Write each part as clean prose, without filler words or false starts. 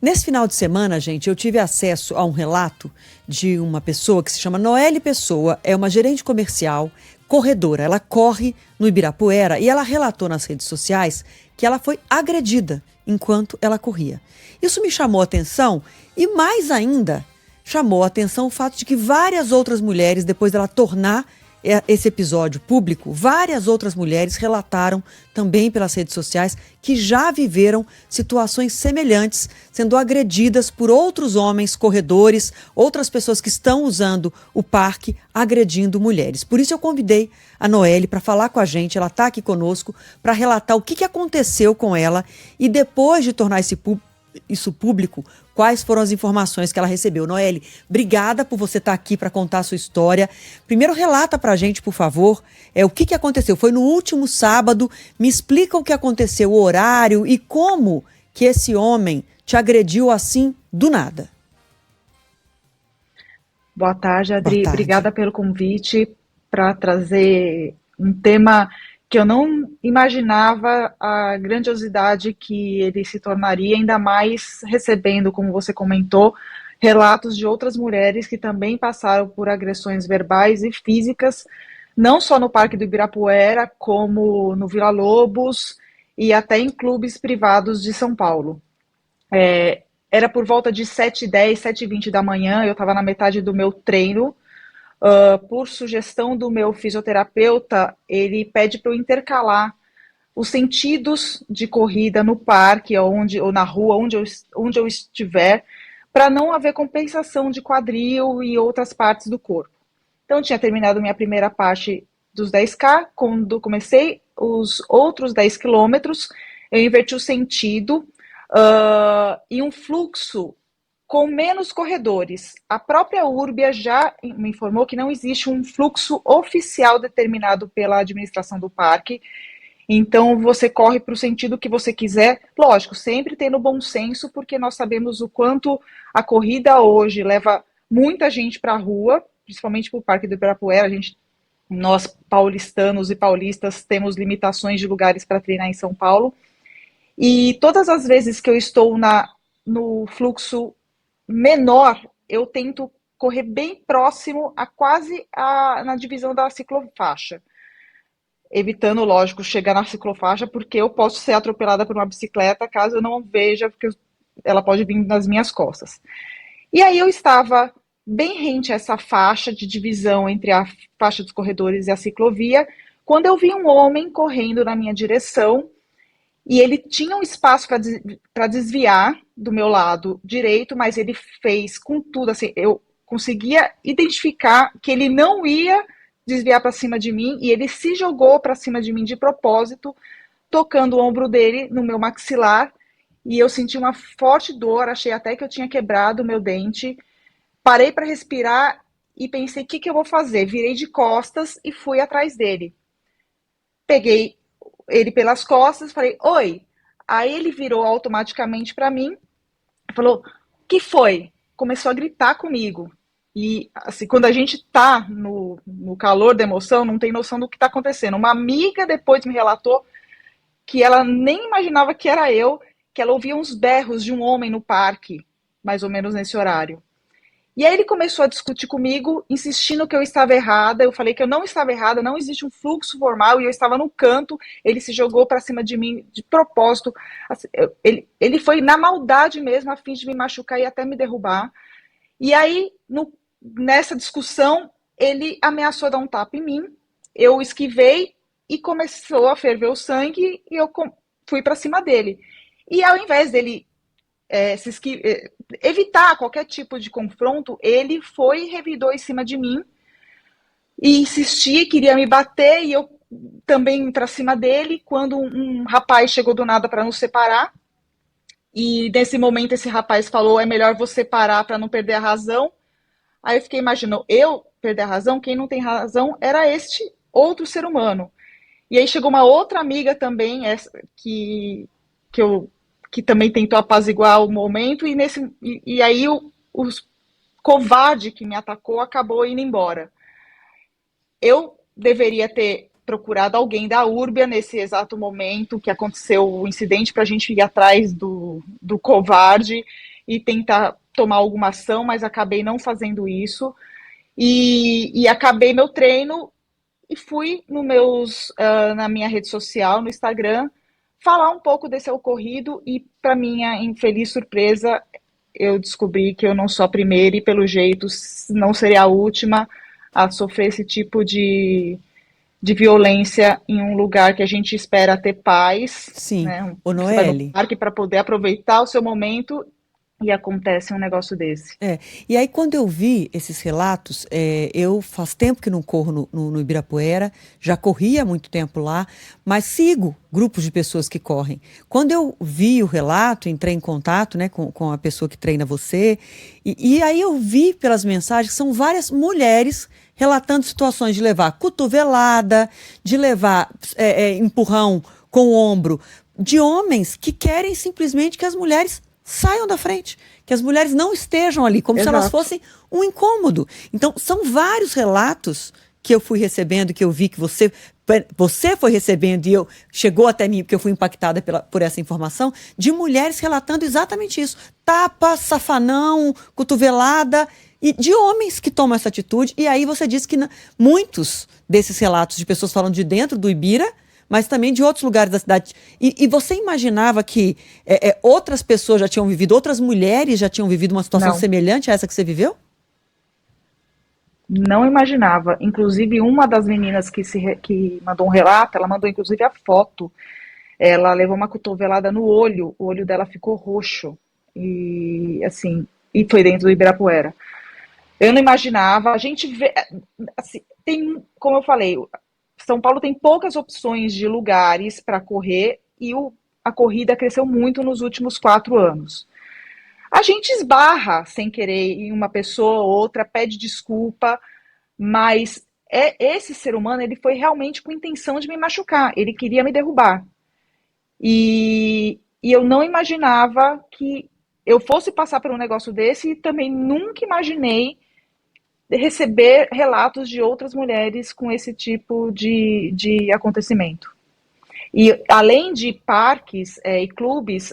Nesse final de semana, gente, eu tive acesso a um relato de uma pessoa que se chama Noelle Pessoa, é uma gerente comercial, corredora. Ela corre no Ibirapuera e ela relatou nas redes sociais que ela foi agredida enquanto ela corria. Isso me chamou a atenção e, mais ainda, chamou a atenção o fato de que várias outras mulheres, depois dela tornar esse episódio público, várias outras mulheres relataram também pelas redes sociais que já viveram situações semelhantes, sendo agredidas por outros homens, corredores, outras pessoas que estão usando o parque, agredindo mulheres. Por isso eu convidei a Noelle para falar com a gente, ela está aqui conosco, para relatar o que aconteceu com ela e depois de tornar isso público, quais foram as informações que ela recebeu. Noelle, obrigada por você estar aqui para contar a sua história. Primeiro, relata para a gente, por favor, o que aconteceu. Foi no último sábado, me explica o que aconteceu, o horário e como que esse homem te agrediu assim, do nada. Boa tarde, Adri. Boa tarde. Obrigada pelo convite para trazer um tema que eu não imaginava a grandiosidade que ele se tornaria, ainda mais recebendo, como você comentou, relatos de outras mulheres que também passaram por agressões verbais e físicas, não só no Parque do Ibirapuera, como no Vila Lobos e até em clubes privados de São Paulo. Era por volta de 7h10, 7h20 da manhã, eu estava na metade do meu treino. Por sugestão do meu fisioterapeuta, ele pede para eu intercalar os sentidos de corrida no parque ou na rua, onde eu estiver, para não haver compensação de quadril e outras partes do corpo. Então, eu tinha terminado minha primeira parte dos 10K, quando comecei os outros 10 quilômetros, eu inverti o sentido e um fluxo com menos corredores. A própria Urbia já me informou que não existe um fluxo oficial determinado pela administração do parque, então você corre para o sentido que você quiser, lógico, sempre tendo bom senso, porque nós sabemos o quanto a corrida hoje leva muita gente para a rua, principalmente para o Parque do Ibirapuera. Nós paulistanos e paulistas temos limitações de lugares para treinar em São Paulo, e todas as vezes que eu estou no fluxo menor, eu tento correr bem próximo a quase na divisão da ciclofaixa, evitando, lógico, chegar na ciclofaixa, porque eu posso ser atropelada por uma bicicleta caso eu não veja, porque ela pode vir nas minhas costas. E aí eu estava bem rente a essa faixa de divisão entre a faixa dos corredores e a ciclovia, quando eu vi um homem correndo na minha direção, e ele tinha um espaço para desviar do meu lado direito, mas ele fez com tudo, assim, eu conseguia identificar que ele não ia desviar para cima de mim, e ele se jogou para cima de mim de propósito, tocando o ombro dele no meu maxilar, e eu senti uma forte dor, achei até que eu tinha quebrado o meu dente, parei para respirar e pensei, o que eu vou fazer? Virei de costas e fui atrás dele. Peguei ele pelas costas, falei, oi. Aí ele virou automaticamente para mim, falou, o que foi? Começou a gritar comigo. E assim, quando a gente tá no calor da emoção, não tem noção do que está acontecendo. Uma amiga depois me relatou que ela nem imaginava que era eu, que ela ouvia uns berros de um homem no parque, mais ou menos nesse horário. E aí ele começou a discutir comigo, insistindo que eu estava errada. Eu falei que eu não estava errada, não existe um fluxo formal, e eu estava no canto. Ele se jogou para cima de mim de propósito. Assim, ele foi na maldade mesmo, a fim de me machucar e até me derrubar. E aí, nessa discussão, ele ameaçou dar um tapa em mim. Eu esquivei e começou a ferver o sangue, e eu fui para cima dele. E ao invés dele evitar qualquer tipo de confronto, ele foi e revidou em cima de mim e insistia, queria me bater, e eu também para cima dele, quando um rapaz chegou do nada para nos separar, e nesse momento esse rapaz falou, é melhor você parar para não perder a razão. Aí eu fiquei imaginando, eu perder a razão? Quem não tem razão era este outro ser humano. E aí chegou uma outra amiga também, que também tentou apaziguar o momento, e aí o covarde que me atacou acabou indo embora. Eu deveria ter procurado alguém da Urbia nesse exato momento que aconteceu o incidente, para a gente ir atrás do covarde e tentar tomar alguma ação, mas acabei não fazendo isso. E acabei meu treino e fui no na minha rede social, no Instagram, falar um pouco desse ocorrido e, para minha infeliz surpresa, eu descobri que eu não sou a primeira e, pelo jeito, não serei a última a sofrer esse tipo de violência em um lugar que a gente espera ter paz, Sim. né? Ô, Você vai no Noelle, parque para poder aproveitar o seu momento e acontece um negócio desse. e aí quando eu vi esses relatos, eu faz tempo que não corro no Ibirapuera, já corri há muito tempo lá, mas sigo grupos de pessoas que correm. Quando eu vi o relato, entrei em contato, né, com a pessoa que treina você, e aí eu vi pelas mensagens que são várias mulheres relatando situações de levar cotovelada, de levar empurrão com o ombro, de homens que querem simplesmente que as mulheres saiam da frente, que as mulheres não estejam ali, como se elas Exato. fossem um incômodo. Então, são vários relatos que eu fui recebendo, que eu vi que você foi recebendo e chegou até mim, porque eu fui impactada por essa informação, de mulheres relatando exatamente isso. Tapa, safanão, cotovelada, e de homens que tomam essa atitude. E aí você disse que muitos desses relatos de pessoas falando de dentro do Ibira, mas também de outros lugares da cidade. E você imaginava que outras pessoas já tinham vivido, outras mulheres já tinham vivido uma situação Não, semelhante a essa que você viveu? não imaginava. Inclusive, uma das meninas que mandou um relato, ela mandou inclusive a foto. Ela levou uma cotovelada no olho, o olho dela ficou roxo. E assim, e foi dentro do Ibirapuera. Eu não imaginava. A gente vê, assim, tem, como eu falei, São Paulo tem poucas opções de lugares para correr e a corrida cresceu muito nos últimos 4 anos. A gente esbarra sem querer em uma pessoa ou outra, pede desculpa, mas esse ser humano ele foi realmente com intenção de me machucar. Ele queria me derrubar. E eu não imaginava que eu fosse passar por um negócio desse e também nunca imaginei receber relatos de outras mulheres com esse tipo de acontecimento. E além de parques e clubes,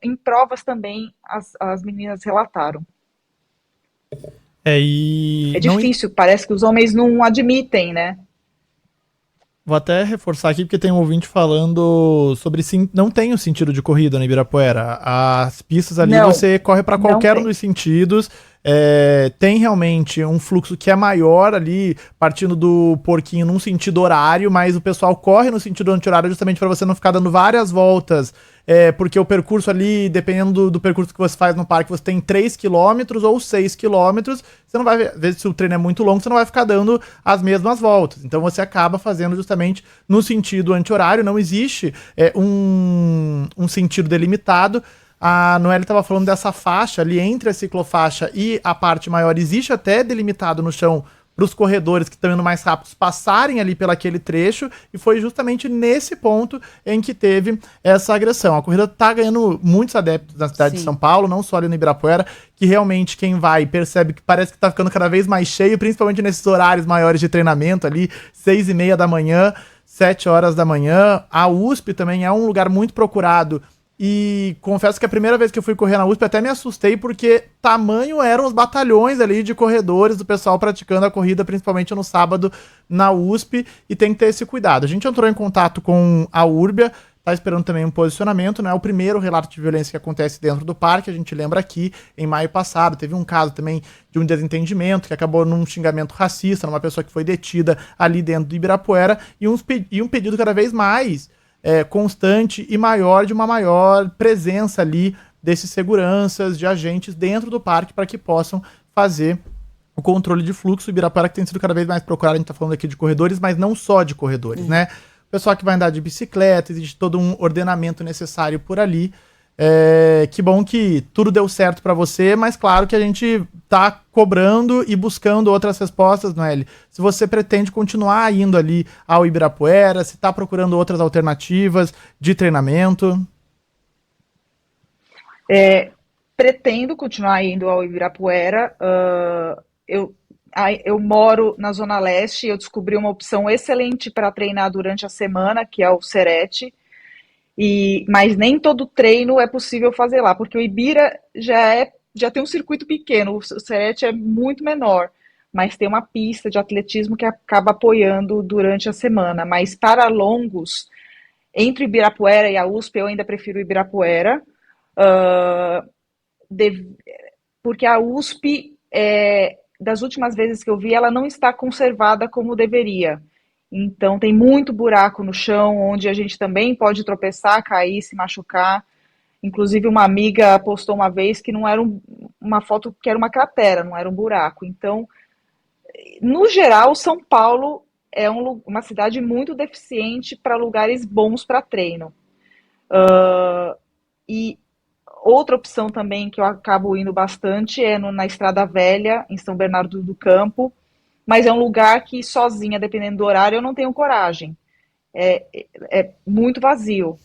em provas também as meninas relataram. E É não, difícil, parece que os homens não admitem, né? vou até reforçar aqui porque tem um ouvinte falando sobre não tem o sentido de corrida no Ibirapuera. As pistas ali Não, você corre para não qualquer um tem. dos sentidos. Tem realmente um fluxo que é maior ali, partindo do porquinho num sentido horário, mas o pessoal corre no sentido anti-horário justamente para você não ficar dando várias voltas. Porque o percurso ali, dependendo do percurso que você faz no parque, você tem 3 quilômetros ou 6 quilômetros. Você não vai ver se o treino é muito longo, você não vai ficar dando as mesmas voltas. Então você acaba fazendo justamente no sentido anti-horário. Não existe um sentido delimitado. A Noelle estava falando dessa faixa ali entre a ciclofaixa e a parte maior. Existe até delimitado no chão para os corredores que estão indo mais rápidos passarem ali pelaquele trecho, e foi justamente nesse ponto em que teve essa agressão. A corrida está ganhando muitos adeptos na cidade de Sim. São Paulo, não só ali no Ibirapuera, que realmente quem vai percebe que parece que está ficando cada vez mais cheio, principalmente nesses horários maiores de treinamento ali, 6:30 da manhã, 7 horas da manhã. A USP também é um lugar muito procurado. E confesso que a primeira vez que eu fui correr na USP até me assustei, porque tamanho eram os batalhões ali de corredores do pessoal praticando a corrida, principalmente no sábado na USP, e tem que ter esse cuidado. A gente entrou em contato com a Urbia, tá esperando também um posicionamento, não é o primeiro relato de violência que acontece dentro do parque. A gente lembra aqui, em maio passado, teve um caso também de um desentendimento que acabou num xingamento racista, numa pessoa que foi detida ali dentro do Ibirapuera, e um pedido cada vez mais constante e maior de uma maior presença ali desses seguranças, de agentes dentro do parque para que possam fazer o controle de fluxo. O Ibirapuera que tem sido cada vez mais procurado, a gente tá falando aqui de corredores, mas não só de corredores, né? O pessoal que vai andar de bicicleta, existe todo um ordenamento necessário por ali. Que bom que tudo deu certo para você, mas claro que a gente tá cobrando e buscando outras respostas, Noelle. Se você pretende continuar indo ali ao Ibirapuera, se tá procurando outras alternativas de treinamento. Pretendo continuar indo ao Ibirapuera. Eu moro na Zona Leste, eu descobri uma opção excelente para treinar durante a semana, que é o Serete. Mas nem todo treino é possível fazer lá, porque o Ibira já tem um circuito pequeno, o Serete é muito menor, mas tem uma pista de atletismo que acaba apoiando durante a semana. Mas para longos, entre o Ibirapuera e a USP, eu ainda prefiro o Ibirapuera, uh, porque a USP, das últimas vezes que eu vi, ela não está conservada como deveria. Então tem muito buraco no chão, onde a gente também pode tropeçar, cair, se machucar. Inclusive uma amiga postou uma vez que não era uma foto, que era uma cratera, não era um buraco. Então, no geral, São Paulo é uma cidade muito deficiente para lugares bons para treino. E outra opção também que eu acabo indo bastante é na Estrada Velha, em São Bernardo do Campo, mas é um lugar que sozinha, dependendo do horário, eu não tenho coragem. É muito vazio,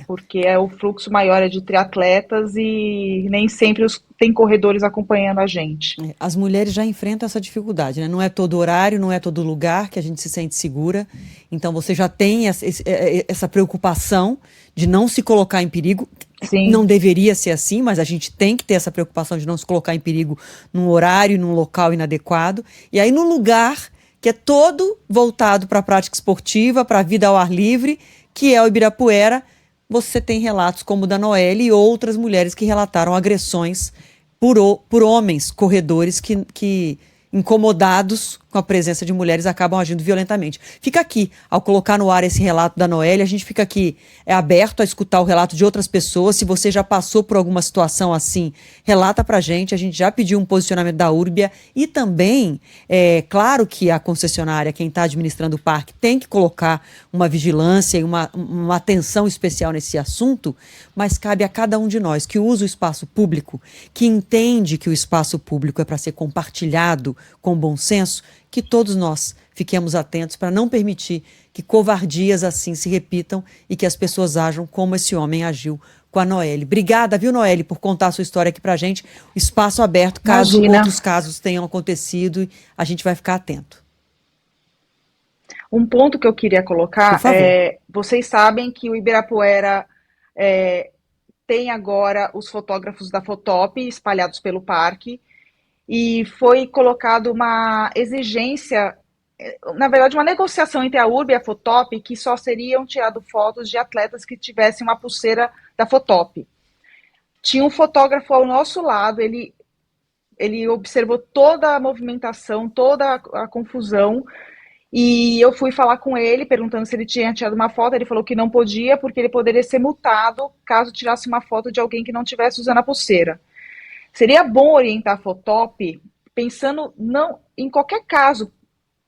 porque o fluxo maior é de triatletas e nem sempre tem corredores acompanhando a gente. As mulheres já enfrentam essa dificuldade, né? Não é todo horário, não é todo lugar que a gente se sente segura. Então você já tem essa preocupação de não se colocar em perigo. Sim. Não deveria ser assim, mas a gente tem que ter essa preocupação de não se colocar em perigo num horário, num local inadequado. E aí, num lugar que é todo voltado para a prática esportiva, para a vida ao ar livre, que é o Ibirapuera, você tem relatos como o da Noelle e outras mulheres que relataram agressões por homens corredores que incomodados com a presença de mulheres, acabam agindo violentamente. Fica aqui, ao colocar no ar esse relato da Noelle, a gente fica aqui aberto a escutar o relato de outras pessoas. Se você já passou por alguma situação assim, relata pra gente. A gente já pediu um posicionamento da Urbia e também, claro que a concessionária, quem está administrando o parque, tem que colocar uma vigilância e uma atenção especial nesse assunto, mas cabe a cada um de nós que usa o espaço público, que entende que o espaço público é para ser compartilhado com bom senso, que todos nós fiquemos atentos para não permitir que covardias assim se repitam e que as pessoas ajam como esse homem agiu com a Noelle. Obrigada, viu, Noelle, por contar a sua história aqui pra gente. O espaço aberto, caso outros casos tenham acontecido, a gente vai ficar atento. Um ponto que eu queria colocar vocês sabem que o Ibirapuera tem agora os fotógrafos da Fotop espalhados pelo parque, e foi colocado uma exigência, na verdade uma negociação entre a Urbia e a Fotop, que só seriam tiradas fotos de atletas que tivessem uma pulseira da Fotop. Tinha um fotógrafo ao nosso lado, ele observou toda a movimentação, toda a confusão, e eu fui falar com ele, perguntando se ele tinha tirado uma foto. Ele falou que não podia, porque ele poderia ser multado caso tirasse uma foto de alguém que não estivesse usando a pulseira. Seria bom orientar a Fotop, pensando em qualquer caso,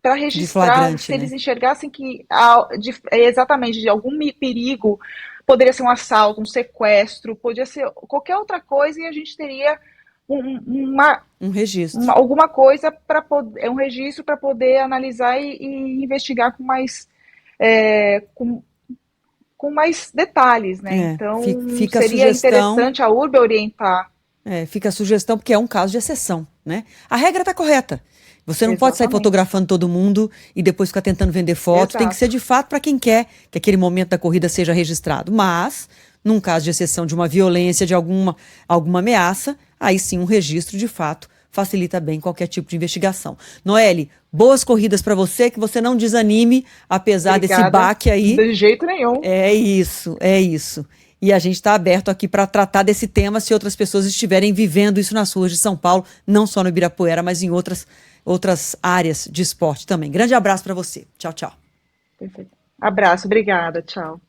para registrar, se eles enxergassem que exatamente de algum perigo, poderia ser um assalto, um sequestro, poderia ser qualquer outra coisa, e a gente teria um registro. Alguma coisa um registro para poder analisar e investigar com mais com mais detalhes, né? Então fica seria interessante a Urbia orientar. Fica a sugestão, porque é um caso de exceção, né? A regra está correta. Você não pode sair fotografando todo mundo e depois ficar tentando vender foto. Exato. Tem que ser de fato para quem quer que aquele momento da corrida seja registrado. Mas, num caso de exceção de uma violência, de alguma ameaça, aí sim um registro de fato facilita bem qualquer tipo de investigação. Noelle, boas corridas para você, que você não desanime, apesar Obrigada. Desse baque aí. De jeito nenhum. É isso. E a gente está aberto aqui para tratar desse tema se outras pessoas estiverem vivendo isso nas ruas de São Paulo, não só no Ibirapuera, mas em outras áreas de esporte também. Grande abraço para você. Tchau, tchau. Perfeito. Abraço, obrigada, tchau.